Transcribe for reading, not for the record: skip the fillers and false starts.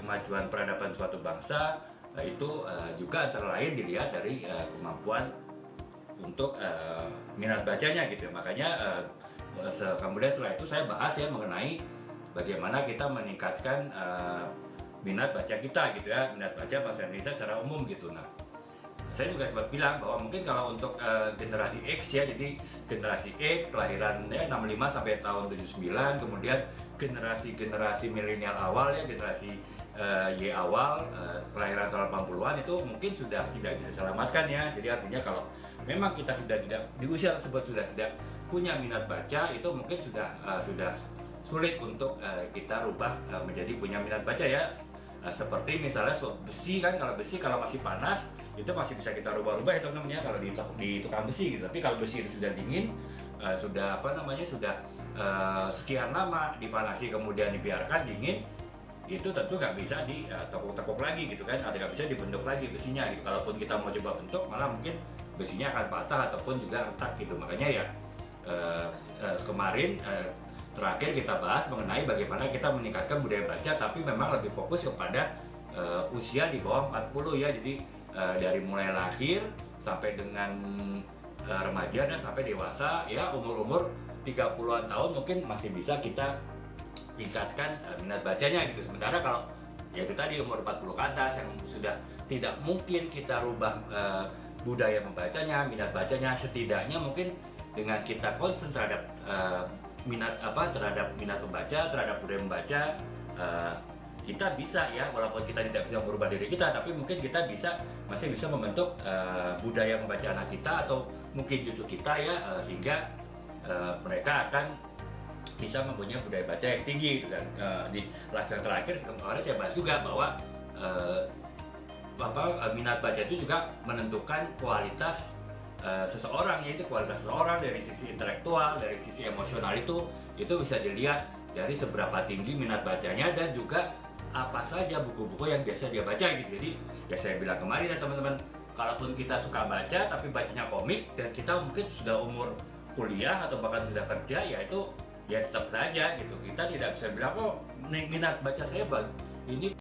kemajuan peradaban suatu bangsa itu juga antara lain dilihat dari kemampuan untuk minat bacanya gitu. Makanya kemudian setelah itu saya bahas ya mengenai bagaimana kita meningkatkan minat baca kita gitu ya, minat baca bahasa Indonesia secara umum gitu. Nah, saya juga sempat bilang bahwa mungkin kalau untuk generasi X ya, jadi generasi X kelahiran ya 65 sampai tahun 79, kemudian generasi milenial awal ya, generasi Y awal kelahiran tahun 80-an itu mungkin sudah tidak bisa diselamatkan ya. Jadi artinya kalau memang kita sudah tidak di usia tersebut sudah tidak punya minat baca, itu mungkin sudah sulit untuk kita rubah menjadi punya minat baca ya. Seperti misalnya besi kan, kalau besi kalau masih panas itu masih bisa kita rubah-rubah ya teman-teman ya, kalau di tukang besi gitu. Tapi kalau besi itu sudah dingin, sudah sekian lama dipanasi kemudian dibiarkan dingin, itu tentu nggak bisa ditekuk-tekuk lagi gitu kan, atau nggak bisa dibentuk lagi besinya gitu. Kalaupun kita mau coba bentuk, malah mungkin besinya akan patah ataupun juga retak gitu. Makanya ya kemarin terakhir kita bahas mengenai bagaimana kita meningkatkan budaya baca, tapi memang lebih fokus kepada usia di bawah 40 ya. Jadi dari mulai lahir sampai dengan remaja dan sampai dewasa ya, umur-umur 30-an tahun mungkin masih bisa kita tingkatkan minat bacanya gitu. Sementara kalau ya itu tadi umur 40 ke atas yang sudah tidak mungkin kita rubah budaya membacanya, minat bacanya. Setidaknya mungkin dengan kita konsen terhadap terhadap minat membaca, terhadap budaya membaca, kita bisa ya, walaupun kita tidak bisa merubah diri kita, tapi mungkin kita masih bisa membentuk budaya membaca anak kita atau mungkin cucu kita ya, sehingga mereka akan bisa mempunyai budaya baca yang tinggi gitu. Dan di live yang terakhir kemarin saya bahas juga bahwa minat baca itu juga menentukan kualitas seseorang, yaitu kualitas seseorang dari sisi intelektual, dari sisi emosional itu bisa dilihat dari seberapa tinggi minat bacanya dan juga apa saja buku-buku yang biasa dia baca gitu. Jadi ya saya bilang kemarin ya teman-teman, kalaupun kita suka baca tapi bacanya komik dan kita mungkin sudah umur kuliah atau bahkan sudah kerja, ya itu ya tetap saja gitu, kita tidak bisa bilang oh minat baca saya ini